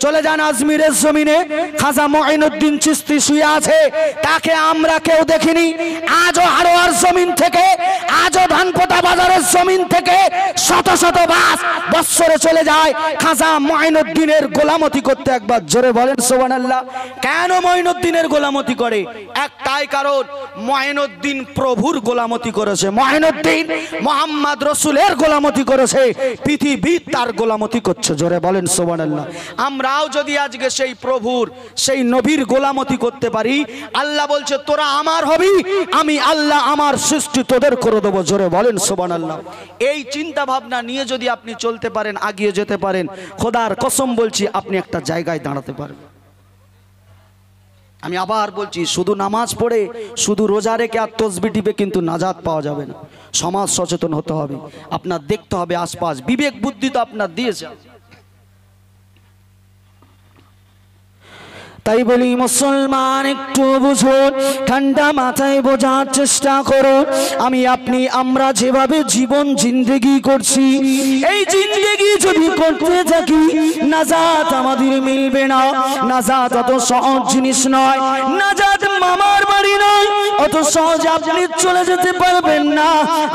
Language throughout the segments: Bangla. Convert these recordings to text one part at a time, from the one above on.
চলে যান আজমিরের জমিনে, খাজা মঈনুদ্দিন চিশতি শুয়ে আছে, তাকে আমরা কেউ দেখিনি। আজও হাড়োয়ার জমিন থেকে, আজও ধানপোতা বাজারের জমিন থেকে শত শত বাস বৎসরে চলে যায় খাজা মঈনুদ্দিনের গোলামতি করতে। একবার জোরে বলেন সুবহানাল্লাহ। কেন মঈনুদ্দিনের গোলামতি করে? একটাই কারণ, মঈনুদ্দিন প্রভুর গোলামতি করেছে, মঈনুদ্দিন মুহাম্মদ রাসূলের গোলামতি করেছে, পৃথিবী তার গোলামতি করছে। জোরে বলেন সুবহানাল্লাহ। আমরাও যদি আজকে সেই প্রভুর, সেই নবীর গোলামতি করতে পারি, আল্লাহ বলছে তোরা আমার হবি, আমি আল্লাহ আমার সৃষ্টি তোদের করে দেবো। জোরে বলেন সুবহানাল্লাহ। এই চিন্তা ভাবনা নিয়ে যদি আপনি চলতে পারেন, এগিয়ে যেতে পারেন, খোদার কসম বলছি আপনি একটা জায়গায় দাঁড়াতে পারবেন। আমি আবার বলছি, শুধু নামাজ পড়ে, শুধু রোজা রেখে আর তসবিহ টিপে কিন্তু নাজাত পাওয়া যাবে না। সমাজ সচেতন হতে হবে, আপনার দেখতে হবে আশপাশ। বিবেক বুদ্ধি তো আপনার দিয়েছে, তাই বলি মুসলমান একটু বুঝুন, ঠান্ডা মাথায় বোঝার চেষ্টা করুন। আমি আপনি আমরা যেভাবে জীবন জিন্দেগি করছি, এই জিন্দেগি যদি করতে থাকি, নাজাত আমাদের মিলবে না। নাজাত অত সহজ জিনিস নয়, নাজাত মামার বাড়ি নয়, অত সহজে আপনি চলে যেতে পারবেন না।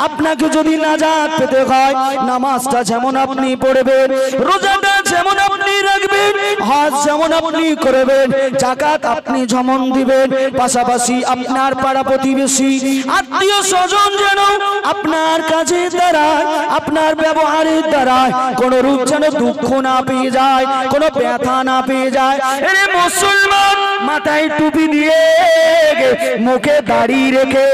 আপনাকে যদি নাজাত পেতে হয়, নামাজটা যেমন আপনি পড়বেন, রোজাটা যেমন আপনি রাখবেন, হজ যেমন আপনি করবেন, যাকাত আপনি যেমন দিবেন, পাশাপাশি আপনার পাড়া প্রতিবেশী আত্মীয় স্বজন যেন আপনার কাজে দাঁড়ায়, আপনার ব্যবহারের দ্বারায় কোন রূপ যেন দুঃখ না পেয়ে যায়, কোন ব্যথা না পেয়ে যায়। আরে মুসলমান, মাথায় টুপি দিয়ে, মুখে দাড়ি রেখে,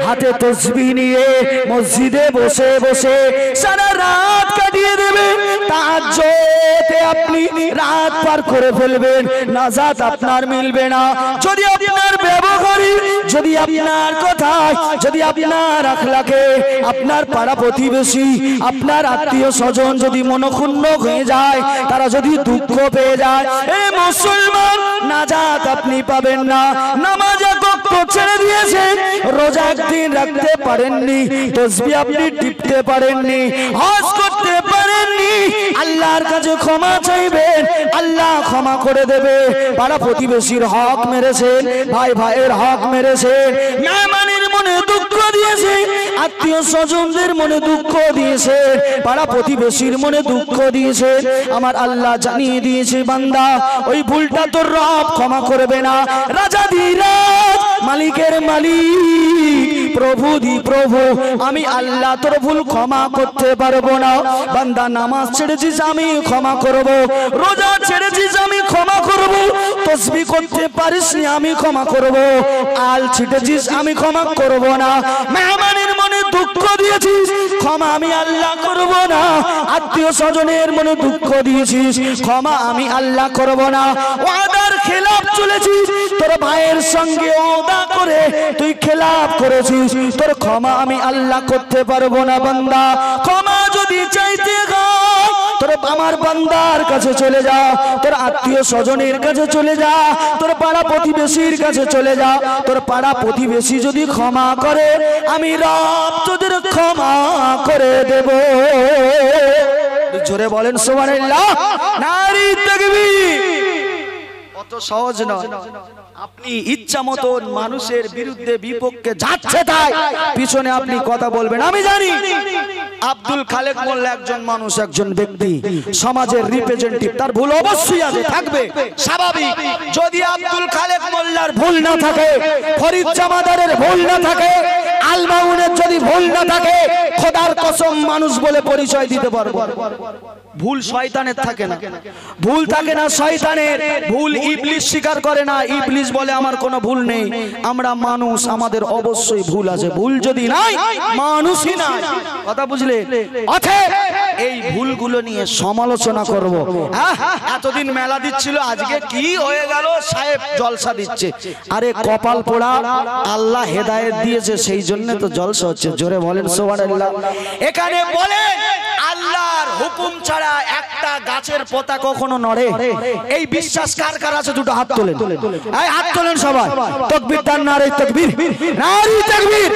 হাতে তসবিহ নিয়ে মসজিদে বসে বসে সারা রাত কাটিয়ে দেবে, তাহাজ্জুদে আপনি রাত পার করে ফেলবেন, নাজাত আপনার মিলবে না। যদি আপনার ব্যবহারে, যদি আপনার কথায়, যদি আপনার আখলাকে আপনার পাড়া প্রতিবেশী, আপনার আত্মীয় স্বজন যদি মনক্ষুণ্ণ হয়ে যায়, তারা যদি দুঃখ পেয়ে যায়, এ মুসলমান, নাজাত আপনি পাবেন না। নামাজ ছেড়ে দিয়েছেন, রোজা একদিন রাখতে পারেননি, তসবিহ আপনি টিপতে পারেননি, হজ করতে পারেননি, আল্লাহর কাছে ক্ষমা চাইবেন, আল্লাহ ক্ষমা করে দেবে। পাড়া প্রতিবেশীর হক মেরেছেন, ভাই ভাইয়ের হক মেরেছেন, মেহমানের মনে দুঃখ দিয়েছে, আত্মীয় স্বজনদের মনে দুঃখ দিয়েছে, পাড়া প্রতিবেশীর মনে দুঃখ দিয়েছে, আমার আল্লাহ জানিয়ে দিয়েছে, বান্দা ওই ভুলটা তোর রব ক্ষমা করবে না। রাজাধিরাজ, মালিকের মালিক, প্রভু দি প্রভু, আমি আল্লাহ তোর ভুল ক্ষমা করতে পারবো না। বান্দা নামাজ ছেড়েছিস, আমি ক্ষমা করব, রোজা ছেড়েছিস, আমি ক্ষমা করব, তসবিহ করতে পারিসনি, আমি ক্ষমা করব, আল ছিটেছিস, আমি ক্ষমা করব না, মেহমানের মনে দুঃখ দিয়েছিস, ক্ষমা আমি আল্লাহ করব না, আত্মীয় স্বজনের মনে দুঃখ দিয়েছিস, ক্ষমা আমি আল্লাহ করব না, ওয়াদার খেলাফ চলেছিস, তোর ভাইয়ের সঙ্গে ওয়াদা করে তুই খেলাফ করেছিস, তোর ক্ষমা আমি আল্লাহ করতে পারবো না। বান্দা, ক্ষমা যদি চাইতে হয়, তোর আমার বান্দার কাছে চলে যা, তোর আত্মীয় স্বজনের কাছে চলে যা, তোর পাড়া প্রতিবেশীর কাছে চলে যা। তোর পাড়া প্রতিবেশী যদি ক্ষমা করে, আমি রব তোদের ক্ষমা করে দেব। জোরে বলেন সুবহানাল্লাহ, নারী তাকবীর। অত সহজ নয়। আপনি ইচ্ছা মতন মানুষের বিরুদ্ধে বিপক্ষে যাচ্ছে, তাই পিছনে আপনি কথা বলবেন। আমি জানি আব্দুল খালেক মোল্লা একজন মানুষ, একজন ব্যক্তি, সমাজের রিপ্রেজেন্টেটিভ, তার ভুল অবশ্যই আছে, থাকবে, স্বাভাবিক। যদি আব্দুল খালেক মোল্লার ভুল না থাকে, ফরিদ জামাদারের ভুল না থাকে, আলমাউনের যদি ভুল না থাকে, খোদার কসম মানুষ বলে পরিচয় দিতে পারবো। ভুল শয়তানের থাকে না, ভুল থাকে না শয়তানের, ভুল ইবলিস স্বীকার করে না, ইবলিস বলে আমার কোনো ভুল নেই। আমরা মানুষ, আমাদের অবশ্যই ভুল আছে, ভুল যদি নাই মানুষই নাই, কথা বুঝলে? অতএব এই ভুলগুলো নিয়ে সমালোচনা করব। এতদিন মেলা দিচ্ছিল, আজকে কি হয়ে গেল, সাহেব জলসা দিচ্ছে। আরে কপাল পোড়া, আল্লাহ হেদায়েত দিয়েছে, সেই জন্য তো জলসা হচ্ছে। জোরে বলেন সুবহানাল্লাহ। এখানে বলেন আল্লাহর হুকুম ছাড়া একটা গাছের পাতা কখনো নড়ে, এই বিশ্বাস কার কার আছে? দুটো হাত তোলেন, এই হাত তোলেন সবাই। তাকবীর, তার নারে তাকবীর, নারে তাকবীর।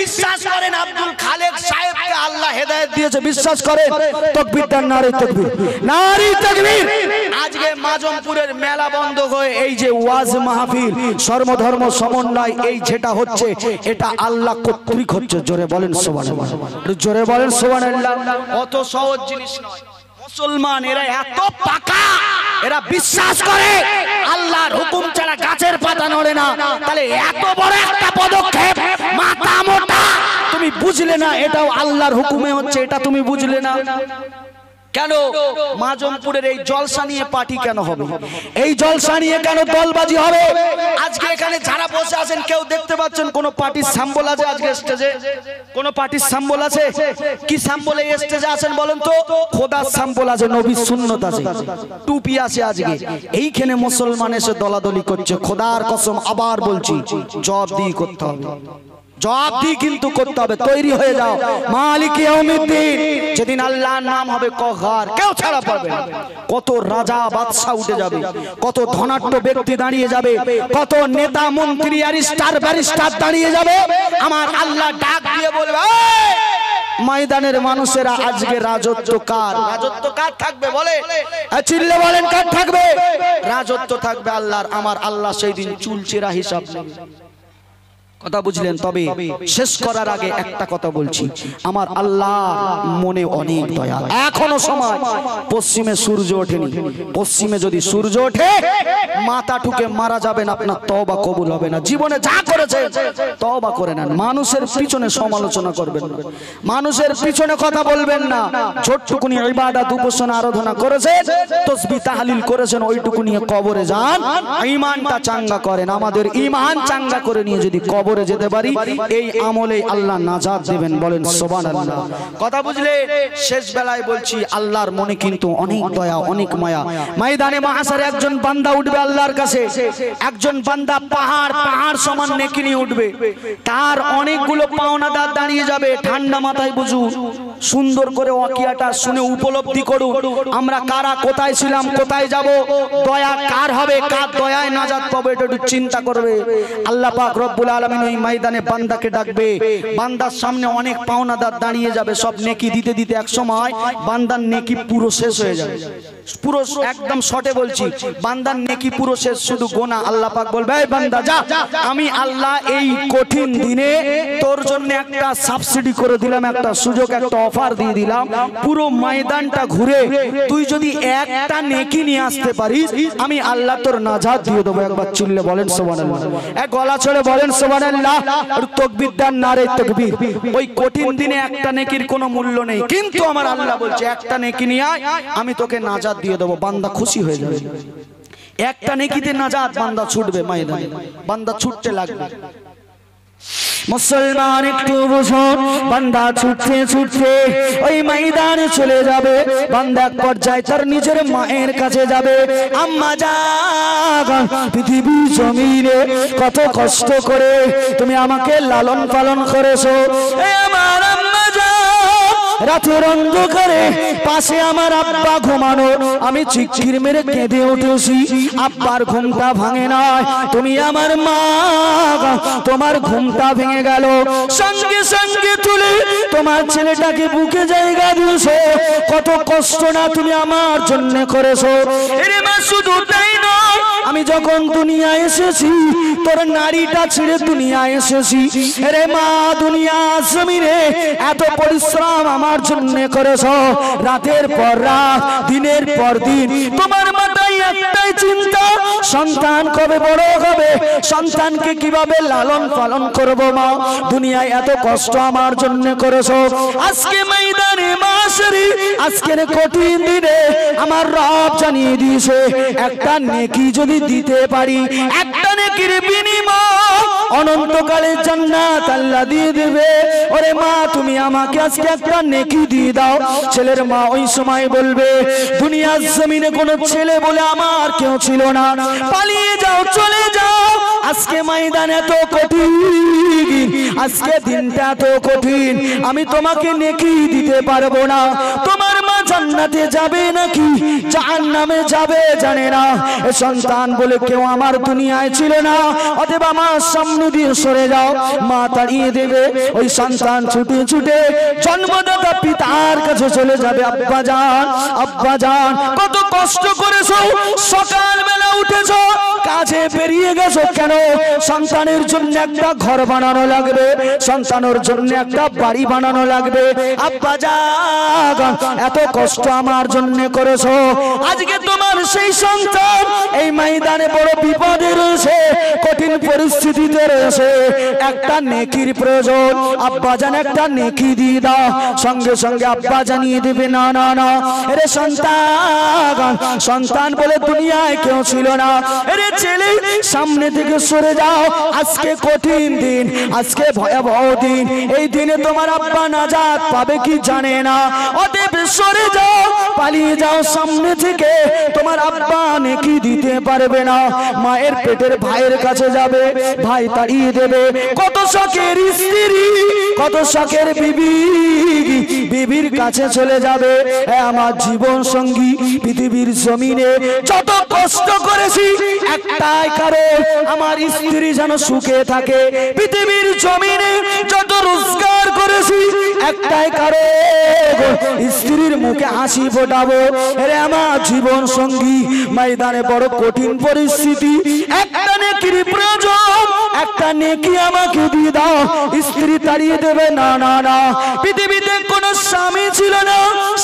বিশ্বাস করেন আব্দুল খালেক সাহেবকে আল্লাহ হেদায়েত দিয়েছে, বিশ্বাস করেন? তাকবীর দেন, নারে তাকবীর, নারে তাকবীর। আজকে মাজমপুরের মেলা বন্ধ হয়ে এই যে ওয়াজ মাহফিল সর্বধর্ম সমন্বয় এই যেটা হচ্ছে এটা আল্লাহ কর্তৃক হচ্ছে। জোরে বলেন সুবহানাল্লাহ, জোরে বলেন সুবহানাল্লাহ। অত সহজ জিনিস নয়। মুসলমান এরা এত পাকা, এরা বিশ্বাস করে আল্লাহর হুকুম ছাড়া গাছের পাতা নড়ে না। তাহলে এত বড় একটা পদক্ষেপ, মাথা মোটা, তুমি বুঝলে না এটাও আল্লাহর হুকুমে হচ্ছে, এটা তুমি বুঝলে না কেন? মাজমপুরের এই জলসা নিয়ে পার্টি কেন হবে? এই জলসা নিয়ে কেন দলবাজি হবে? আজকে এখানে যারা বসে আছেন কেউ দেখতে পাচ্ছেন কোন পার্টির সিম্বল আছে? আজকে স্টেজে কোন পার্টির সিম্বল আছে? কি সিম্বলে স্টেজে আছেন বলেন তো? খোদার সিম্বল আছে, নবীর সুন্নাত আছে, টুপি আছে। আজকে এইখানে মুসলমান এসে দলাদলি করছে। খোদার কসম আবার বলছি, জবাবদিহি করতে হবে, জবাবদিহি কিন্তু করতে হবে। তৈরি হয়ে যাও, মালিক ইয়াউমিদ্দিন, যেদিন আল্লাহর নাম হবে কহার, কেউ ছাড়া পাবে না। কত রাজা বাদশা উঠে যাবে, কত ধনাঢ্য ব্যক্তি দাঁড়িয়ে যাবে, কত নেতা মন্ত্রী আর স্টার ব্যারিস্টার দাঁড়িয়ে যাবে। আমার আল্লাহ ডাক দিয়ে বলবে, ময়দানের মানুষেরা আজকে রাজত্ব কার? রাজত্ব কার থাকবে বলে? চিল্লে বলেন কার থাকবে? রাজত্ব থাকবে আল্লাহর। আমার আল্লাহ সেই দিন চুলচেরা হিসাব নেবে। কথা বুঝলেন? তবে শেষ করার আগে একটা কথা বলছি, আমার আল্লাহ মনে অনেক দয়া। এখনো সময়, পশ্চিমে সূর্য ওঠেনি। পশ্চিমে যদি সূর্য ওঠে মাথা ঠুকে মারা যাবেন, আপনার তওবা কবুল হবে না। জীবনে যা করেছে তওবা করে নেন। মানুষের পিছনে সমালোচনা করবেন না, মানুষের পিছনে কথা বলবেন না। ছোটটুকুনি ইবাদত উপাসনা আরাধনা করেছে, তাসবিহ তাহলিল করেছেন, ওইটুকু নিয়ে কবরে যান, ঈমানটা চাঙ্গা করেন। আমাদের ঈমান চাঙ্গা করে নিয়ে যদি কবরে যেতে পারি, এই আমলে আল্লাহ নাজাত দিবেন। বলেন সুবহানাল্লাহ। কথা বুঝলে? শেষ বেলায় বলছি, আল্লাহর মনে কিন্তু অনেক দয়া, অনেক মায়া। ময়দানে মাহশারে একজন বান্দা উঠবে আল্লাহর কাছে, একজন বান্দা পাহাড় পাহাড় সমান নেকি নিয়ে উঠবে। তার অনেকগুলো পাওনাদার দাঁড়িয়ে যাবে। ঠান্ডা মাথায় বুঝুন, সুন্দর করে ওয়াকিয়াটা শুনে উপলব্ধি করুন, আমরা কারা, কোথায় ছিলাম, কোথায় যাব, দয়া কার হবে, কার দয়ায় নাজাত পাবো, এটা একটু চিন্তা করবে। আল্লাহ পাক রব্বুল আলামিন ওই ময়দানে বান্দাকে ডাকবে। বান্দার সামনে অনেক পাওনাদার দাঁড়িয়ে যাবে, সব নেকি দিতে দিতে এক সময় বান্দার নেকি পুরো শেষ হয়ে যাবে। পুরো একদম শর্টে বলছি, বান্দার নেকি পুরো শেষ, শুধু গোনা। আল্লাহ পাক বলবে, এই বান্দা যা, আমি আল্লাহ এই কঠিন দিনে তোর জন্য একটা সাবসিডি করে দিলাম, একটা সুযোগ, একটা অফার দিয়ে দিলাম। পুরো ময়দানটা ঘুরে তুই যদি একটা নেকি নিয়ে আসতে পারিস, আমি আল্লাহ তোর নাজাত দিয়ে দেবো। একবার চিল্লে বলেন সুবহানাল্লাহ, এক গলা ছেড়ে বলেন সুবহানাল্লাহ, আর তাকবীর দেন, নারে তাকবীর। ওই কঠিন দিনে একটা নেকির কোনো মূল্য নেই, কিন্তু আমার আল্লাহ বলছে একটা নেকি নিয়ে আয়, আমি তোকে নাজাত দিয়ে দেবো। বান্দা খুশি হয়ে যাবে। একটা নেকিতে নাজাত, বান্দা ছুটবে ময়দানে, বান্দা ছুটতে লাগবে। মুসলমান একটু বুঝুন, বান্দা ছুটতে ছুটতে ওই ময়দানে চলে যাবে। বান্দা এক পর্যায়ে তার নিজের মায়ের কাছে যাবে। আম্মা জান, পৃথিবী জমিনে কত কষ্ট করে তুমি আমাকে লালন পালন করেছো। আমার আম্মা জান, রাতের অন্ধকারে পাশে আমার আব্বা ঘুমানো, আমি চিৎকার মেরে কেঁদে উঠেছি, আব্বার ঘুমটা ভাঙে নাই। তুমি আমার মা, তোমার ঘুমটা ভেঙে গেল, সঙ্গে সঙ্গে তুলে তোমার ছেলেটাকে বুকে জায়গা দিয়েছো। কত কষ্ট না তুমি আমার জন্য করেছো। এরে মা, শুধু তাই নয়, আমি যখন দুনিয়া এসেছি তোর নারীটা ছেড়ে দুনিয়া এসেছি। এরে মা, দুনিয়া জমিনে এত পরিশ্রম আমার জন্য করেছো, রাতের পর রাত, দিনের পর দিন। তোমার মাথায় একটাই চিন্তা, সন্তান কবে বড় হবে, সন্তানকে কিভাবে লালন পালন করবো। মা, দুনিয়ায় এত কষ্ট আমার জন্য করেছো। আজকে ময়দানে মাশারি, আজকের কঠিন দিনে আমার রব জানিয়ে দিয়েছে, একটা নেকি যদি দিতে পারি, একটা নেকির বিনিময় অনন্তকালের জান্নাত আল্লাহ দিয়ে দেবে। ওরে মা, তুমি আমাকে আজকে একটা নেকি দিয়ে দাও। ছেলের মা ওই সময় বলবে, দুনিয়ার জমিনে কোনো ছেলে বলে আমার কেউ ছিল না, পালিয়ে যাও, চলে যাও, আজকে ময়দান এত কঠিন, আজকে দিনটা এত কঠিন, আমি তোমাকে নেকি দিতে পারবো না। তোমার মা জান্নাতে যাবে নাকি জাহান্নামে যাবে জানে না। এ সন্তান বলে কেউ আমার দুনিয়ায় ছিল না, অতএব আমার সামনে দিয়ে সরে যাও। মা তাড়িয়ে দেবে, ওই সন্তান ছুটে ছুটে জন্মদাতা পিতার কাছে চলে যাবে। আব্বা জান, আব্বা জান, কত কষ্ট করেছো, সকালবেলা উঠেছো, কাজে বেরিয়ে গেছো কেন? সন্তানের জন্য একটা ঘর বানানো লাগবে, সন্তানের জন্য একটা বাড়ি বানানো লাগবে। আব্বা জান, এত কষ্ট আমার জন্য করেছো, আজকে তোমার সেই সন্তান এই ময়দানে বড় বিপদে রয়েছে, কঠিন পরিস্থিতিতে রয়েছে, একটা নেকির প্রয়োজন। আব্বা জান একটা নেকি দিয়ে দাও। সঙ্গে সঙ্গে আব্বা জানিয়ে দেবে না না না, এরে সন্তান, সন্তান বলে দুনিয়ায় কেউ ছিল না, এরে ছেলে সামনে থেকে সরে যাও, আজকে কঠিন দিন, আজকে ভয়াবহ দিন, এই দিনে তোমার আব্বা নাজাত পাবে কি জানে না, অতএব সরে যাও, পালিয়ে যাও সামনে থেকে, তোমার আব্বা নেকি দিতে পারবে না। মায়ের পেটের ভাইয়ের কাছে যাবে, ভাই তাড়িয়ে দেবে। কত শখের স্ত্রী, কত শখের বিবি, বিবির কাছে চলে যাবে। আমার জীবন সঙ্গী পৃথিবীর জমিনে যত কষ্ট করেছি একটাই কারণ, আমার স্ত্রী যেন সুখে থাকে। পৃথিবীর জমিনে যত রোজগার করেছি একটাই কারণ, স্ত্রীর মুখে হাসি ফোটাবো। আরে আমার জীবন সঙ্গী ময়দানে বড় কঠিন পরিস্থিতি, একটা নেকির প্রয়োজন, একটা নেকি আমাকে দিয়ে দাও। স্ত্রী তাড়িয়ে দেবে না না না, পৃথিবীতে কোনো স্বামী ছিল না,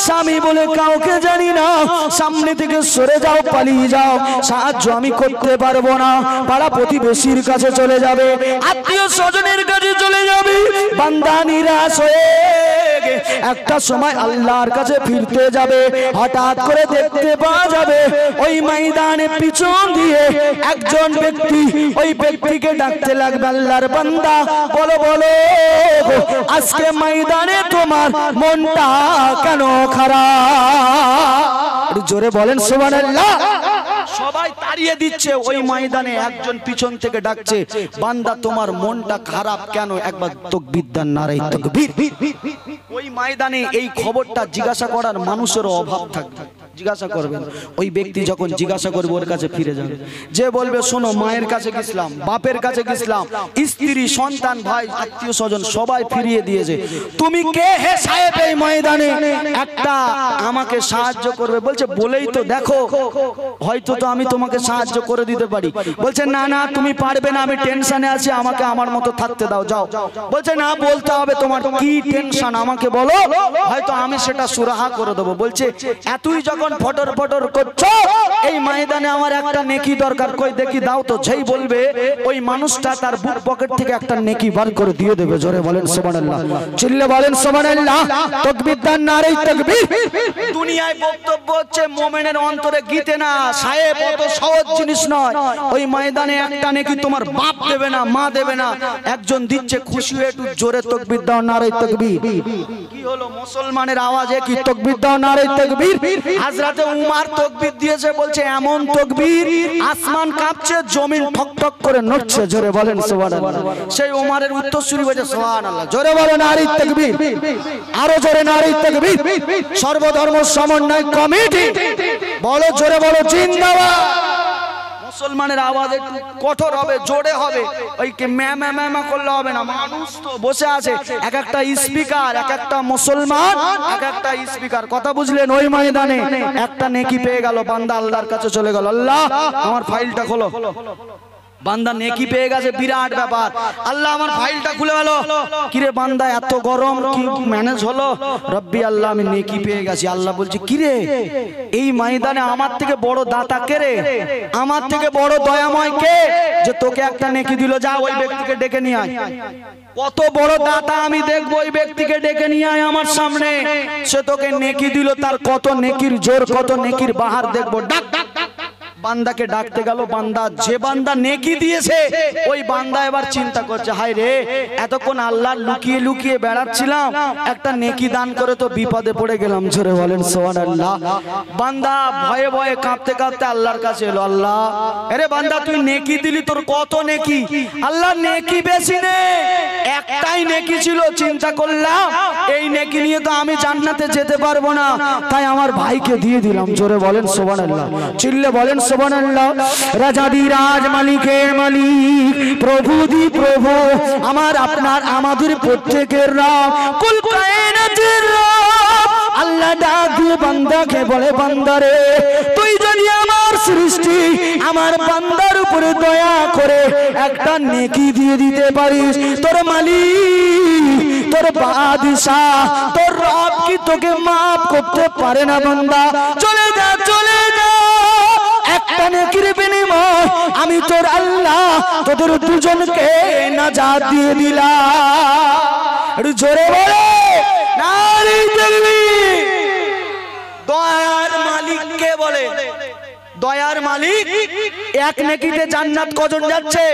স্বামী বলে কাউকে জানি না, সামনে থেকে সরে যাও, পালিয়ে যাও, সাহায্য আমি করতে পারবো না। পাড়া প্রতিবেশীর কাছে চলে যাবে, আত্মীয় স্বজনের কাছে চলে যাবে। বান্দা নিরাশ হয়ে একটা সময় আল্লাহর কাছে ফিরতে যাবে, হঠাৎ করে দেখতে পাওয়া যাবে ওই ময়দানে পিছন দিয়ে একজন ব্যক্তি ওই ব্যক্তিকে ডাকতে লাগবে, আল্লাহর বান্দা বলো বলো আজকে ময়দানে তোমার মনটা কেন খারাপ? জোরে বলেন সুবহানাল্লাহ। সবাই তাড়িয়ে দিচ্ছে, ওই ময়দানে একজন পিছন থেকে ডাকছে, বান্দা তোমার মনটা খারাপ কেন? একবার তাকবীর দেন, নারায়ে তাকবীর। ওই ময়দানে এই খবরটা জিজ্ঞাসা করার মানুষেরও অভাব থাকবে, জিজ্ঞাসা করবেন। ওই ব্যক্তি যখন জিজ্ঞাসা করবে ওর কাছে ফিরে যাবে, যে বলবে শোনো মায়ের কাছে গেছিলাম, বাপের কাছে গেছিলাম, স্ত্রী সন্তান ভাই আত্মীয় স্বজন সবাই ফিরিয়ে দিয়েছে, তুমি কে হে সাহেব এই ময়দানে একটা আমাকে সাহায্য করবে? বলছে বলেই তো দেখো, হয়তো তো আমি তোমাকে সাহায্য করে দিতে পারি। বলছে না না তুমি পারবে না, আমি টেনশনে আছি, আমাকে আমার মতো থাকতে দাও, যাও। বলছে না বলতে হবে, তোমার কি টেনশন আমাকে বলো, হয়তো আমি সেটা সুরাহা করে দেবো। বলছে এতই যখন ফটর ফটর করছো, এই ময়দানে আমার একটা নেকি দরকার, কই দেখি দাও তো। যেই বলবে ওই মানুষটা তার বুক পকেট থেকে একটা নেকি বার করে দিয়ে দেবে। জোরে বলেন সুবহানাল্লাহ, চিল্লে বলেন সুবহানাল্লাহ, তাকবীর দেন, নারে তাকবীর। দুনিয়ায় বক্তব্য হচ্ছে মুমিনের অন্তরে গীতে না সাহেব, অত সহজ জিনিস নয়। ওই ময়দানে একটা নেকি তোমার বাপ দেবে না, মা দেবে না, একজন দিচ্ছে, খুশি হয়ে একটু জোরে তাকবীর দাও, নারে তাকবীর। কি হলো মুসলমানের আওয়াজে কি তাকবীর দাও, নারে তাকবীর। হযরতে উমর তাকবীর দিয়েছে, বলছে এমন তাকবীর আসমান কাঁপছে, জমিন ঠক ঠক করে নড়ছে। জোরে বলেন সুবহানাল্লাহ। সেই উমরের উত্তরসূরি বলে সুবহানাল্লাহ। জোরে বলেন নারে তাকবীর, আরো জোরে নারে তাকবীর। সর্বধর্ম সমন্বয় কমিটি বলো, জোরে বলো জিন্দাবাদ। মুসলমানের আওয়াজ একটু কঠোর হবে, জোরে হবে, ওই ম্যা ম্যা ম্যা ম্যা করলে হবে না। মানুষ তো বসে আছে, এক একটা স্পিকার, এক একটা মুসলমান, এক একটা স্পিকার, কথা বুঝলেন? ওই ময়দানে একটা নেকি পেয়ে গেল, বান্দা আল্লাহর কাছে চলে গেল, আল্লাহ আমার ফাইলটা খোলো। বান্দা নেকি পেয়ে গেছে, বিরাট ব্যাপার, আল্লাহ আমার ফাইলটা খুলে গেল। কিরে বান্দা এত গরম কি ম্যানেজ হলো? রব্বি আল্লাহ আমি নেকি পেয়ে গেছি। আল্লাহ বলছে কিরে এই ময়দানে আমার থেকে বড় দাতা কে রে, আমার থেকে বড় দয়াময় কে, যে তোকে একটা নেকি দিল? যা ওই ব্যক্তিকে ডেকে নিয়ে আয়। কত বড় দাতা আমি দেখবো, ওই ব্যক্তিকে ডেকে নিয়ে আয় আমার সামনে, সে তোকে নেকি দিল, তার কত নেকির জোর, কত নেকির বাহার দেখবো। ডাক বান্দাকে ডাকতে গেল, বান্দা যে বান্দা নেকি দিয়েছে ওই বান্দা এবার চিন্তা করছে, হায় রে এতক্ষণ আল্লাহ লুকিয়ে লুকিয়ে বেড়াচ্ছিলাম, একটা নেকি দান করে তো বিপদে পড়ে গেলাম। জোরে বলেন সুবহানাল্লাহ। বান্দা ভয়ে ভয়ে কাঁপতে কাঁপতে আল্লাহর কাছে এলো, আল্লাহ আরে বান্দা তুই নেকি দিলি, তোর কত নেকি? আল্লাহ নেকি বেশি নেই, একটাই নেকি ছিল, চিন্তা করলাম এই নেকি নিয়ে তো আমি জান্নাতে যেতে পারবো না, তাই আমার ভাইকে দিয়ে দিলাম। জোরে বলেন সুবহানাল্লাহ, চিল্লে বলেন সুবহানাল্লাহ। রাজাদি রাজ, মালিকের মালিক, প্রভু দি প্রভু, আমার আপনার আমাদের প্রত্যেকের রব, কুল কায়নাতের রব। আল্লাহ ডাক দিয়ে বান্দাকে বলে, বান্দারে তুই যদি আমার সৃষ্টি আমার বান্দার উপরে দয়া করে একটা নেকি দিয়ে দিতে পারিস, তোর মালিক, তোর বাদশা, তোর রব কি তোকে মাফ করতে পারে না? বান্দা চলে যা, চলে যা, একটা নেকির বিনিময় আমি তোর আল্লাহ তোদের দুজনকে নাজাত দিয়ে দিলাম। একটু জোরে বলে নারী তাকবীর। দয়ার মালিক কে বলে? দয়ার মালিক। এক নেকিতে জান্নাত কজন যাচ্ছে?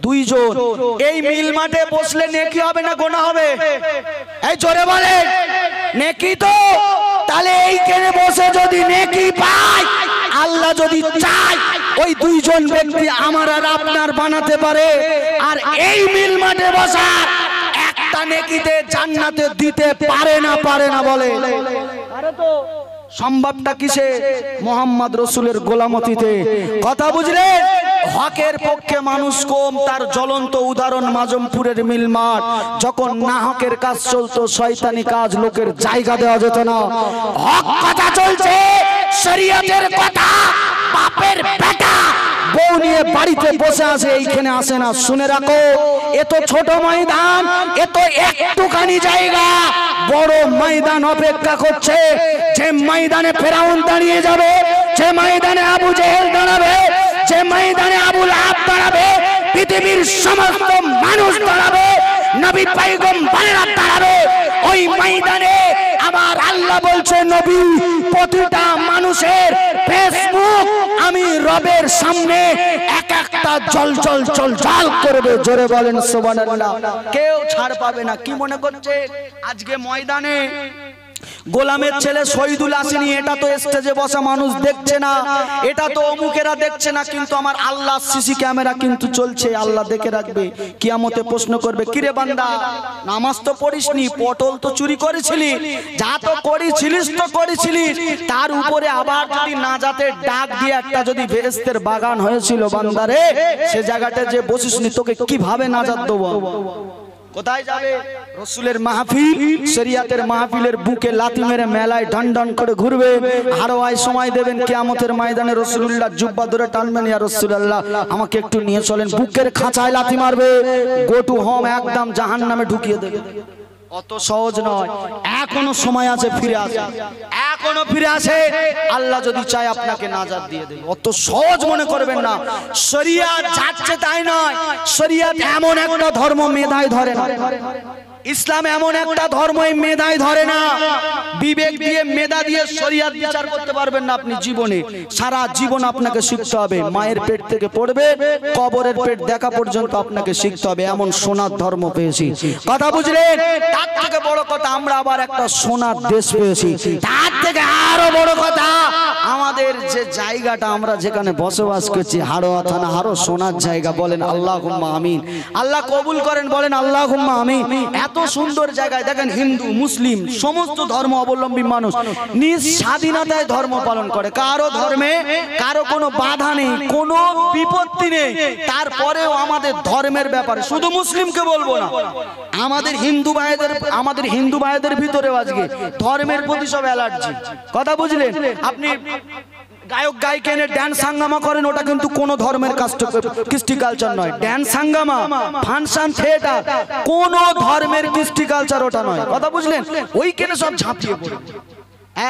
দুইজন। এই মিল মাঠে বসলে নেকি হবে না গোনা হবে? এই জোরে বলে নেকি তো। তাহলে এইখানে বসে যদি নেকি পাই, আল্লাহ যদি চায় ওই দুইজন ব্যক্তি আমার আর আপনার বানাতে পারে, আর এই মিল মাঠে বসা একটা নেকিতে জান্নাতে দিতে পারে না, পারে না বলে। আরে তো সম্ভবটা কিসে? মোহাম্মদ রসুলের গোলামতিতে। কথা বুঝলেন? হকের পক্ষে মানুষ কম, তার জ্বলন্ত উদাহরণ মাজমপুরের মিলমাঠ। যখন না হকের কাজ চলতো, শয়তানি কাজ লোকের জায়গা দেওয়া যেত না। হক কথা চলছে, শরীয়তের কথা, বাপের বেটা বউ নিয়ে বাড়িতে বসে আছে, এইখানে আসে না। শুনে রাখো, এত ছোট ময়দান, এত একটুখানি জায়গা, বড় ময়দান অপেক্ষা করছে। যে ময়দানে ফেরাউন দাঁড়িয়ে যাবে, যে ময়দানে আবু জেহেল দাঁড়াবে, যে ময়দানে আবু লাহাব দাঁড়াবে, পৃথিবীর সমস্ত মানুষ দাঁড়াবে, নবী পয়গম্বরেরা দাঁড়াবে, ওই ময়দানে আমার আল্লাহ বলছে, নবী প্রতিটা মানুষের ফেসবুক আমি রবের সামনে এক একটা জল জল জল জল করবে। জোরে বলেন সুবহানাল্লাহ। কেউ ছাড় পাবে না। কি মনে করছে আজকে ময়দানে গোলামের ছেলে শহীদুল আসেনি, এটা তো স্টেজে বসা মানুষ দেখছে না, এটা তো অমুকেরা দেখছে না, কিন্তু আমার আল্লাহ সিসি ক্যামেরা কিন্তু চলছে। আল্লাহ দেখে রাখবে, কিয়ামতে প্রশ্ন করবে, কিরে বান্দা নামাজ তো পড়িসনি, পটল তো চুরি করেছিলি, যা তো করেছিলিস তো করেছিলিস, তার উপরে আবার যদি নাজাতের ডাক দিয়ে একটা যদি বেহেশতের বাগান হয়েছিল, বান্দারে সে জায়গাটা যে বসিসনি, তোকে কিভাবে নাজাত দেবো? কোথায় যাবে? রসুলের মাহফিল, শরিয়াতের মাহফিলের বুকে লাথি মেরে মেলায় ঢন ঢন করে ঘুরবে। আরো আয় সময় দেবেন কিয়ামতের ময়দানে, রসুলুল্লাহ জুব্বা ধরে টানবেন, ইয়া রাসূলুল্লাহ আমাকে একটু নিয়ে চলেন, বুকের খাঁচায় লাথি মারবে, গো টু হোম একদম জাহান্নামে ঢুকিয়ে দেবে। অত সহজ নয়, এখনো সময় আছে, ফিরে আসে, এখনো ফিরে আসে। আল্লাহ যদি চায় আপনাকে নাজাত দিয়ে দেবে। অত সহজ মনে করবেন না। শরিয়াত যাচ্ছে তাই নয়, শরিয়াত এমন একটা ধর্ম মেধায় ধরে না। ইসলাম এমন একটা ধর্ম মেধায় ধরে না। বিবেক দিয়ে, মেধা দিয়ে শরিয়াত বিচার করতে পারবেন না আপনি জীবনে। সারা জীবন আপনাকে শিখতে হবে, মায়ের পেট থেকে পড়বে কবরের পেট দেখা পর্যন্ত আপনাকে শিখতে হবে। এমন সোনার ধর্ম পেয়েছি। কথা বুঝলেন? তার থেকে বড় কথা, আমরা আবার একটা সোনার দেশ পেয়েছি। তার থেকে আরো বড় কথা, আমাদের যে জায়গাটা আমরা যেখানে বসবাস করছি, হাড়োয়া থানা, আরো সোনার জায়গা। বলেন আল্লাহুম্মা আমিন। আল্লাহ কবুল করেন, বলেন আল্লাহুম্মা আমিন। এত সুন্দর জায়গায় দেখেন, হিন্দু মুসলিম সমস্ত ধর্ম অবলম্বী মানুষ নিজ স্বাধীনতায় ধর্ম পালন করে। কারো ধর্মে কারো কোনো বাধা নেই, কোনো বিপত্তি নেই। তারপরেও আমাদের ধর্মের ব্যাপারে, শুধু মুসলিমকে বলবো না, আমাদের হিন্দু ভাইদের ভিতরেও আজকে ধর্মের প্রতি সব অ্যালার্জি। কথা বুঝলেন? আপনি গায়ক গায়িকা এনে ড্যান্স হাঙ্গামা করেন, ওটা কিন্তু কোন ধর্মের কৃষ্টি কালচার নয়। ড্যান্স হাঙ্গামা, ফাংশন, থিয়েটার কোন ধর্মের কৃষ্টি কালচার ওটা নয়। কথা বুঝলেন? ওইখানে সব ঝাঁপিয়ে পড়ে।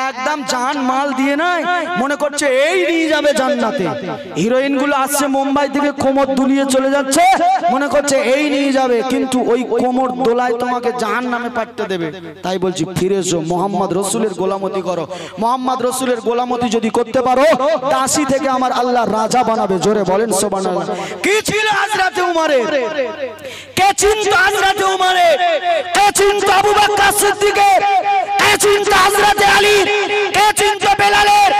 একদম জান মাল দিয়ে নাই, মনে করছে এই নিয়ে যাবে জান্নাতে। হিরোইন গুলো আসছে মুম্বাই থেকে, কোমর দুলিয়ে চলে যাচ্ছে, মনে করছে এই নিয়ে যাবে, কিন্তু ওই কোমর দোলায় তোমাকে জাহান্নামে পাঠতে দেবে। তাই বলছি ফিরে এসো, মোহাম্মদ রসুলের গোলামতি করো। মোহাম্মদ রসুলের গোলামতি যদি করতে পারো, দাসী থেকে আমার আল্লাহ রাজা বানাবে। জোরে বলেন সুবহানাল্লাহ। কি ছিল হযরতে উমরের? কে চিনতো হযরতে উমরের? কে চিনতো আবু বকর সিদ্দিকের? কে চিনতো হযরতে আলী? কে চিনতো বেলালের?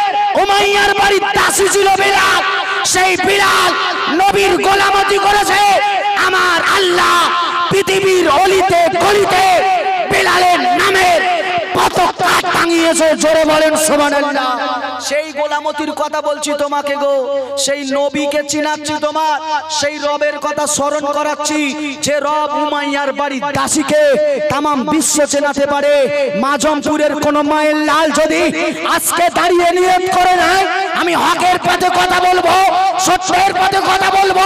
উমাইয়ার বাড়ির দাসী ছিল বেলাল। সেই বেলাল নবীর গোলামতি করেছে। আমার আল্লাহ পৃথিবীর অলিতে গলিতে বেলালের নামের পতাকা টাঙিয়েছে। জোরে বলেন সুবহানাল্লাহ। সেই গোলামতির কথা বলছি তোমাকে গো, সেই নবীকে চিনাচ্ছি তোমার, সেই রবের কথা স্মরণ করাচ্ছি, যে রব উমাইয়ার বাড়ির দাসীকে তামাম বিশ্ব চেনাতে পারে। মাজমপুরের কোন মায়ের লাল যদি আজকে দাঁড়িয়ে নিয়ত করে নাই, আমি হকের পথে কথা বলবো, সত্যের পথে কথা বলবো,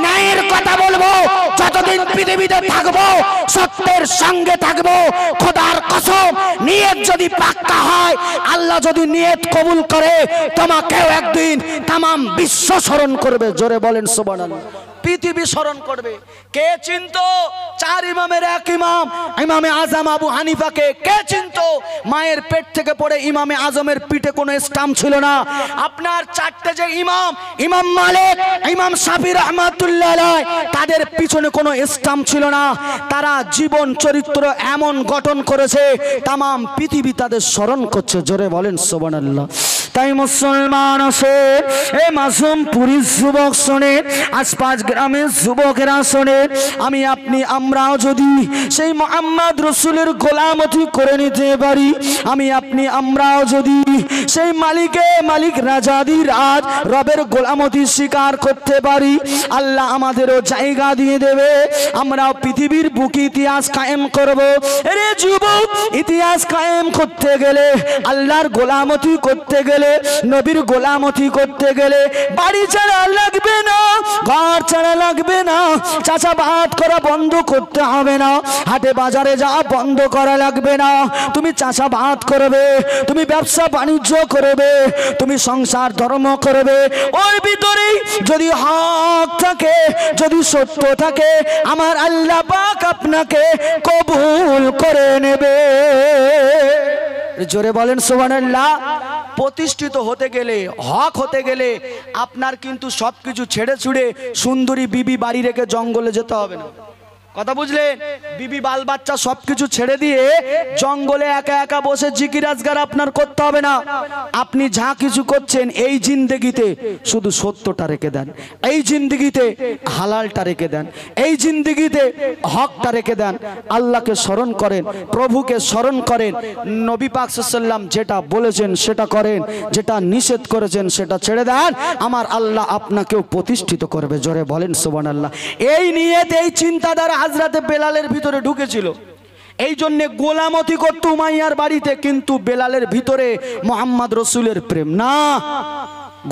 ন্যায়ের কথা বলবো, যতদিন পৃথিবীতে থাকবো সত্যের সঙ্গে থাকবো। খোদার কসম, নিয়ত যদি পাক্কা হয়, আল্লাহ যদি নিয়ত কবুল করে, তোমাকেও একদিন তামাম বিশ্ব স্মরণ করবে। জোরে বলেন সুবহানাল্লাহ। পৃথিবী স্মরণ করবে। কে চিনতো চার ইমামের এক ইমাম, ইমামে আজম আবু হানিফাকে? কে চিনতো? মায়ের পেট থেকে পড়ে ইমামে আজমের পিঠে কোনো স্টাম্প ছিল না। আপনার চারটে যে ইমাম, ইমাম মালিক, ইমাম শাফি রাহমাতুল্লাহ আলাইহি, তাদের পিছনে কোনো স্টাম্প ছিল না। তারা জীবন চরিত্র এমন গঠন করেছে, তামাম পৃথিবী তাদের স্মরণ করছে। জোরে বলেন সুবহানাল্লাহ। তাই মুসলমান আছে, এ মাজমপুরি যুবক শোনে, আশপাশ গ্রামের যুবকেরা শোনে, আমি আপনি আমরাও যদি সেই মুহাম্মদ রসুলের গোলামতি করে নিতে পারি, আমি আপনি আমরাও যদি সেই মালিক রাজাদি রাজ রবের গোলামতি স্বীকার করতে পারি, আল্লাহ আমাদেরও জায়গা দিয়ে দেবে। আমরাও পৃথিবীর বুকে ইতিহাস কায়েম করব। রে যুবক, ইতিহাস কায়েম করতে গেলে, আল্লাহর গোলামতি করতে গেলে, নবীর গোলামতি করতে গেলে বাড়ি ছাড়া লাগবে না, ঘর ছাড়া লাগবে না, চাষাবাদ করা বন্ধ করতে হবে না, হাটে বাজারে যাওয়া বন্ধ করা লাগবে না। তুমি চাষাবাদ করবে, তুমি ব্যবসা বাণিজ্য করবে, তুমি সংসার ধর্ম করবে। ওর ভিতরেই যদি হক থাকে, যদি সত্য থাকে, আমার আল্লাহ পাক আপনাকে কবুল করে নেবে। জোরে বলেন সুবহানাল্লাহ। প্রতিষ্ঠিত হতে গেলে, হক হতে গেলে আপনার কিন্তু সবকিছু ছেড়ে ছুড়ে সুন্দরী বিবি বাড়ি রেখে জঙ্গলে যেতে হবে না। কথা বুঝলেন? বিবি বাল বাচ্চা সবকিছু ছেড়ে দিয়ে জঙ্গলে একা একা বসে জিকির আজগার আপনার করতে হবে না। আপনি যা কিছু করছেন এই জিন্দেগিতে শুধু সত্যটা রেখে দেন, এই জিন্দেগিতে হালালটা রেখে দেন, এই জিন্দেগিতে হকটা রেখে দেন। আল্লাহকে স্মরণ করেন, প্রভুকে স্মরণ করেন, নবী পাক সাল্লাল্লাহু আলাইহি ওয়াসাল্লাম যেটা বলেছেন সেটা করেন, যেটা নিষেধ করেছেন সেটা ছেড়ে দেন। আমার আল্লাহ আপনাকেও প্রতিষ্ঠিত করবে। জোরে বলেন সুবহানাল্লাহ। এই নিয়ত, এই চিন্তাধারা হযরতে বেলালের ভিতরে ঢুকেছিল। এই জন্য গোলামতি করত উমাইয়ার বাড়িতে, কিন্তু বেলালের ভিতরে মুহাম্মদ রসুলের প্রেম না।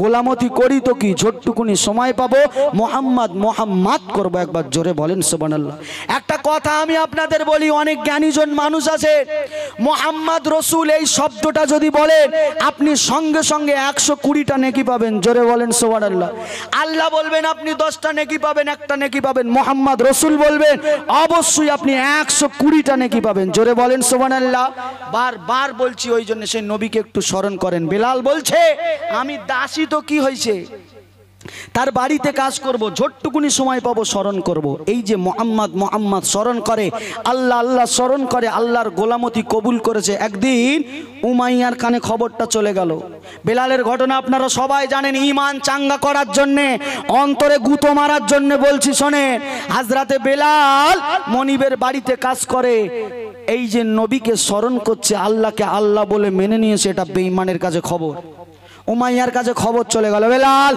গোলামতি করি তো কি, ঝটটুকুনি সময় পাবো মোহাম্মদ করবো। একবার জোরে বলেন সুবহানাল্লাহ। একটা কথা আমি আপনাদের বলি, অনেক জ্ঞানীজন মানুষ আছে, মোহাম্মদ রসুল এই শব্দটা যদি বলেন, আপনি সঙ্গে সঙ্গে 120টা নেকি পাবেন। জোরে বলেন সুবহানাল্লাহ। আল্লাহ বলবেন আপনি 10টা নেকি পাবেন, একটা নেকি পাবেন। মোহাম্মদ রসুল বলবেন অবশ্যই আপনি 120টা নেকি পাবেন। জোরে বলেন সুবহানাল্লাহ। বারবার বলছি, ওই জন্য সেই নবীকে একটু স্মরণ করেন। বেলাল বলছে আমি দাসী, তো কি হয়েছে, তার বাড়িতে কাজ করব, ঝটটুকুনি সময় পাবো স্মরণ করব। এই যে মোহাম্মদ স্মরণ করে, আল্লাহ স্মরণ করে, আল্লাহর গোলামতি কবুল করেছে। একদিন উমাইয়ার কানে খবরটা চলে গেল। বেলালের ঘটনা আপনারা সবাই জানেন। ঈমান চাঙ্গা করার জন্যে, অন্তরে গুঁতো মারার জন্য বলছি শোনেন। হযরতে বেলাল মনিবের বাড়িতে কাজ করে, এই যে নবীকে স্মরণ করছে, আল্লাহকে আল্লাহ বলে মেনে নিয়েছে, এটা বেঈমানের কাছে খবর। উমাইয়ার কাছে খবর চলে গেল, বেলাল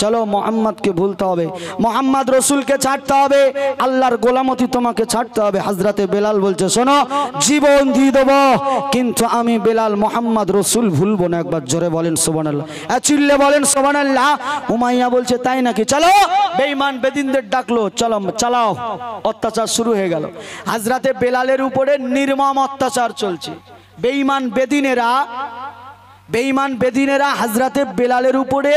চলো মোহাম্মদকে ভুলতে হবে, মোহাম্মদ রসুলকে ছাড়তে হবে, আল্লাহর গোলামতি তোমাকে ছাড়তে হবে। হযরতে বেলাল বলছে শোনো, জীবন দিয়ে দেবো, কিন্তু আমি বেলাল মোহাম্মদ রসুল ভুলবো না। একবার জোরে বলেন সুবহানাল্লাহ, চিল্লে বলেন সুবহানাল্লাহ। উমাইয়া বলছে তাই নাকি, চলো। বেঈমান বেদিনদের ডাকলো, চলো চালাও। অত্যাচার শুরু হয়ে গেল। হযরতে বেলালের উপরে নির্মম অত্যাচার চলছে। বেঈমান বেদিনেরা হযরতে বেলালের উপরে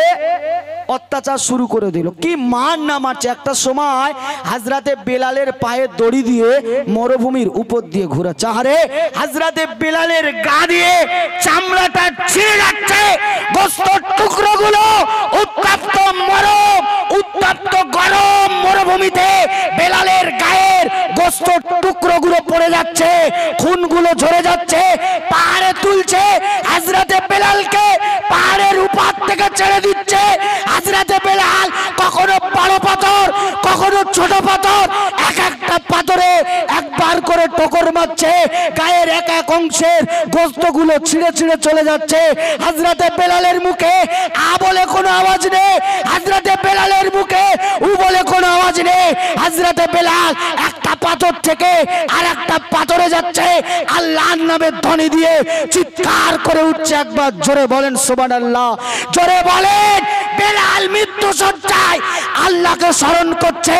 অত্যাচার শুরু করে দিল। কি মার না মারছে! একটা সময় হযরতে বেলালের পায়ে দড়ি দিয়ে মরুভূমির উপর দিয়ে ঘোরাচ্ছে। আরে হযরতে বেলালের গা দিয়ে চামড়াটা ছিঁড়ে যাচ্ছে, গোশতের টুকরোগুলো উত্তপ্ত উত্তপ্ত গরম মরুভূমিতে বেলালের গায়ের গোশতের টুকরোগুলো পড়ে যাচ্ছে, খুনগুলো ঝরে যাচ্ছে, পাহাড়ে তুলছে, হযরতে বেলালকে পাহাড়ের উপর থেকে ছেড়ে দিচ্ছে। হযরতে বেলাল কখনো বড় পাথর, কখনো ছোট পাথর, এক একটা পাথরে একবার করে ঠোকর মারছে, গায়ের এক এক অংশের গোশতগুলো ছিঁড়ে ছিঁড়ে চলে যাচ্ছে। হযরতে বেলালের মুখে আ বলে কোনো আওয়াজ নেই, হযরতে বেলালের মুখে উ বলে কোনো আওয়াজ নেই। হযরতে বেলাল একটা পাথর থেকে আর একটা পাথরে যাচ্ছে, আল্লাহর নামে ধ্বনি দিয়ে চিৎকার করে উঠছে। একবার জোরে বলেন সুবহানাল্লাহ, জোরে বলেন। বেলাল মৃত্যু সজ্জায় আল্লাহকে স্মরণ করছে।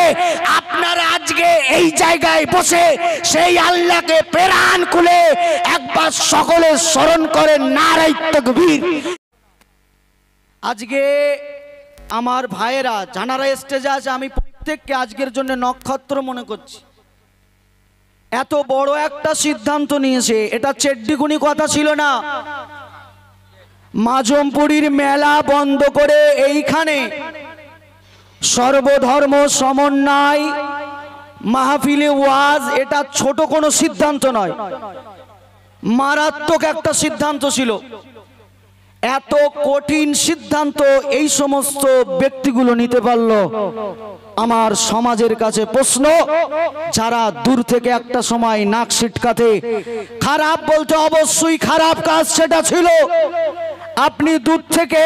আপনারা আজকে এই জায়গায় বসে সেই আল্লাহকে প্রাণ খুলে একবার সকলে স্মরণ করেন, নারায়ে তাকবীর। আজকে আমার ভাইয়েরা যারা স্টেজে আছে, আমি প্রত্যেককে আজকের জন্য নক্ষত্র মনে করছি। এত বড় একটা সিদ্ধান্ত নিয়েছে, এটা চেড্ডিগুনি কথা ছিল না। মাজমপুরীর মেলা বন্ধ করে এইখানে সর্বধর্ম সমন্বয় মাহফিলে ওয়াজ, এটা ছোট কোনো সিদ্ধান্ত নয়, মারাত্মক একটা সিদ্ধান্ত ছিল। এত কঠিন সিদ্ধান্ত এই সমস্ত ব্যক্তিগুলো নিতে পারলো। আমার সমাজের কাছে প্রশ্ন, যারা দূর থেকে একটা সময় নাক সিটকাতে, খারাপ বলতে অবশ্যই খারাপ কাজ সেটা ছিল, আপনি দূর থেকে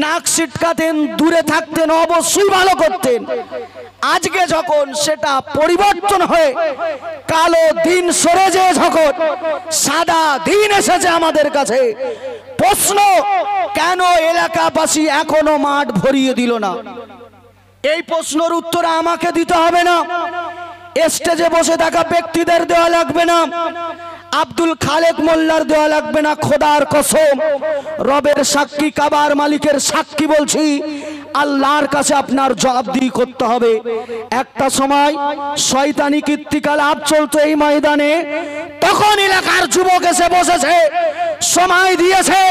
নাক সিটকাতেন, দূরে থাকতেন, অবশ্যই ভালো করতেন। আজকে যখন সেটা পরিবর্তন হয়ে কালো দিন সরে যেয়ে যখন সাদা দিন এসেছে আমাদের কাছে, প্রশ্ন, কেন এলাকাবাসী এখনো মাঠ ভরিয়ে দিল না? এই প্রশ্নের উত্তর আমাকে দিতে হবে না, স্টেজে বসে থাকা ব্যক্তিদের দেওয়া লাগবে না, আব্দুল খালেক মোল্লার দেওয়া লাগবে না। খোদার কসম, রবের সাক্ষী, কাবার মালিকের সাক্ষী বলছি, আল্লাহর কাছে আপনার জবাবদিহি করতে হবে। একটা সময় শয়তানি কীর্তিকলাপ চলতো এই ময়দানে, তখন এলাকার যুবক এসে বসেছে, সময় দিয়েছে,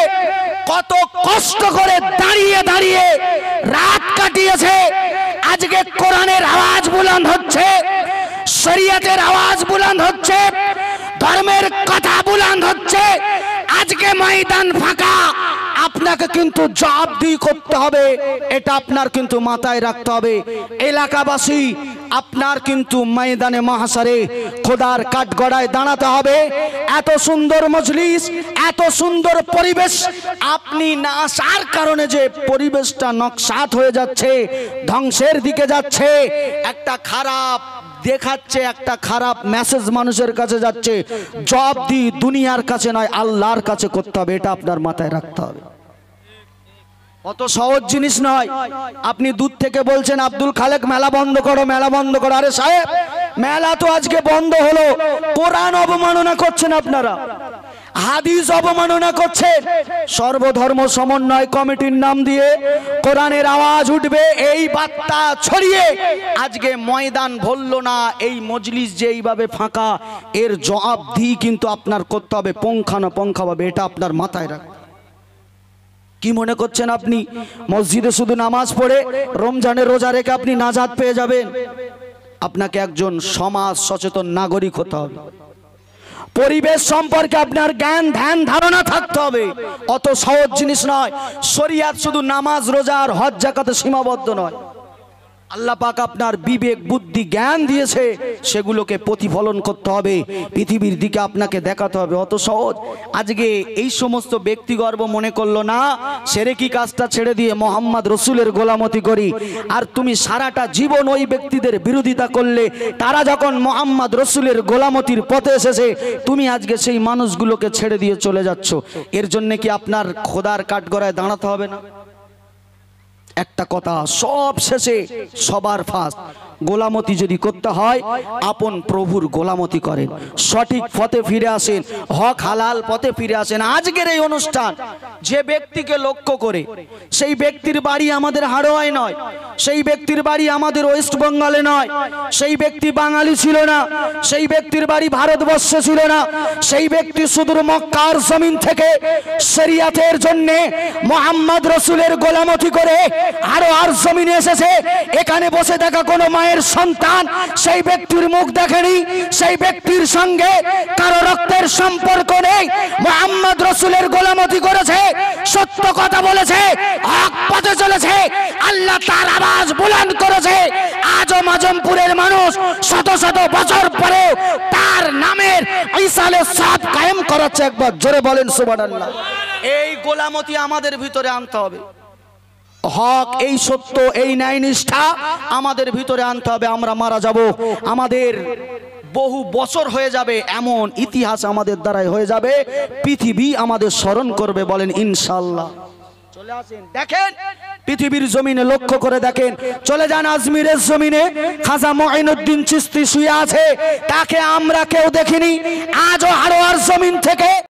কত কষ্ট করে দাঁড়িয়ে দাঁড়িয়ে রাত কাটিয়েছে। আজকে কোরআনের আওয়াজ বুলন্দ হচ্ছে, শরীয়তের আওয়াজ বুলন্দ হচ্ছে, ধর্মের কথা বুলন্দ হচ্ছে। আজকে ময়দান ফাঁকা, আপনাকে কিন্তু জবাবদিহি করতে হবে, এটা আপনার কিন্তু মাথায় রাখতে হবে। এলাকাবাসী, আপনার কিন্তু ময়দানে মাহশারে খোদার কাঠগড়ায় দাঁড়াতে হবে। এত সুন্দর মজলিস, এত সুন্দর পরিবেশ, আপনি না আসার কারণে যে পরিবেশটা নকশাত হয়ে যাচ্ছে, ধ্বংসের দিকে যাচ্ছে, একটা খারাপ দেখাচ্ছে, একটা খারাপ মেসেজ মানুষের কাছে যাচ্ছে। জবাবদিহি দুনিয়ার কাছে নয়, আল্লাহর কাছে করতে হবে, এটা আপনার মাথায় রাখতে হবে। অত সহজ জিনিস নয়। আপনি দূর থেকে বলছেন আব্দুল খালেক মেলা বন্ধ করো, মেলা বন্ধ করো। আরে সাহেব, মেলা তো আজকে বন্ধ হলো, কোরআন অবমাননা করছেন আপনারা, হাদিস অবমাননা করছেন। সর্বধর্ম সমন্বয় কমিটির নাম দিয়ে কোরআনের আওয়াজ উঠবে, এই বার্তা ছড়িয়ে আজকে ময়দান ভরল না, এই মজলিস যে এইভাবে ফাঁকা, এর জবাবদিহি কিন্তু আপনার করতে হবে পুঙ্খানুপুঙ্খভাবে, এটা আপনার মাথায় রাখ। কি মনে করছেন আপনি মসজিদে শুধু নামাজ পড়ে রমজানের রোজা রেখে আপনি নাজাত পেয়ে যাবেন? আপনাকে একজন সমাজ সচেতন নাগরিক হতে হবে, পরিবেশ সম্পর্কে আপনার জ্ঞান ধ্যান ধারণা থাকতে হবে। অত সহজ জিনিস নয়। শরিয়াত শুধু নামাজ রোজা আর হজ যাকাতে সীমাবদ্ধ নয়। আল্লাহ পাক আপনার বিবেক বুদ্ধি জ্ঞান দিয়েছে, সেগুলোকে প্রতিফলন করতে হবে, পৃথিবীর দিকে আপনাকে দেখাতে হবে। অত সহজ। আজকে এই সমস্ত ব্যক্তিগর্ব মনে করলো না, শিরকি কাজটা ছেড়ে দিয়ে মোহাম্মদ রসুলের গোলামতি করি। আর তুমি সারাটা জীবন ওই ব্যক্তিদের বিরোধিতা করলে, তারা যখন মোহাম্মদ রসুলের গোলামতির পথে এসেছে, তুমি আজকে সেই মানুষগুলোকে ছেড়ে দিয়ে চলে যাচ্ছ। এর জন্য কি আপনার খোদার কাঠগড়ায় দাঁড়াতে হবে না? একটা কথা, সব শেষে সবার ফার্স্ট গোলামতি যদি করতে হয় আপন প্রভুর গোলামতি করেন, সঠিক পথে ফিরে আসেন, হক হালাল পথে ফিরে আসেন। আজকের এই অনুষ্ঠান যে ব্যক্তিকে লক্ষ্য করে, সেই ব্যক্তির বাড়ি আমাদের হাড়োয়ায় নয়, সেই ব্যক্তির বাড়ি আমাদের ওয়েস্ট বেঙ্গলে নয়, সেই ব্যক্তি বাঙালি ছিল না, সেই ব্যক্তির বাড়ি ভারতবর্ষে ছিল না, সেই ব্যক্তি সুদূর মক্কার জমিন থেকে শরিয়াতের জন্য মুহাম্মদ রাসূলের গোলামতি করে হাড়োয়ার জমিনে এসেছে। এখানে বসে থাকা কোনো মায়ের সন্তান সেই ব্যক্তির মুখ দেখেনি, সেই ব্যক্তির সঙ্গে কারো রক্তের সম্পর্ক নেই, মুহাম্মদ রাসূলের গোলামতি করেছে, সত্য কথা বলেছে, হক পথে চলেছে, আল্লাহ তার আওয়াজ বুলন্দ করেছে। আজও মাজমপুরের মানুষ শত শত বছর পরে তার নামের ইসালে সাদ কায়েম করাচ্ছে। একবার জোরে বলেন সুবহানাল্লাহ। এই গোলামতি আমাদের ভিতরে আনতে হবে, হক এই সত্য এই ন্যায় নিষ্ঠা আমাদের ভিতরে আনতে হবে। আমরা মারা যাব, আমাদের বহু বছর হয়ে যাবে, এমন ইতিহাস আমাদের দ্বারাই হয়ে যাবে, পৃথিবী আমাদের স্মরণ করবে, বলেন ইনশাআল্লাহ। চলে আসেন, দেখেন পৃথিবীর জমিনে লক্ষ্য করে দেখেন, চলে যান আজমিরের জমিনে, খাজা মুঈনুদ্দিন চিশতি শুয়ে আছে, তাকে আমরা কেউ দেখিনি। আজও হাড়োয়ার জমিন থেকে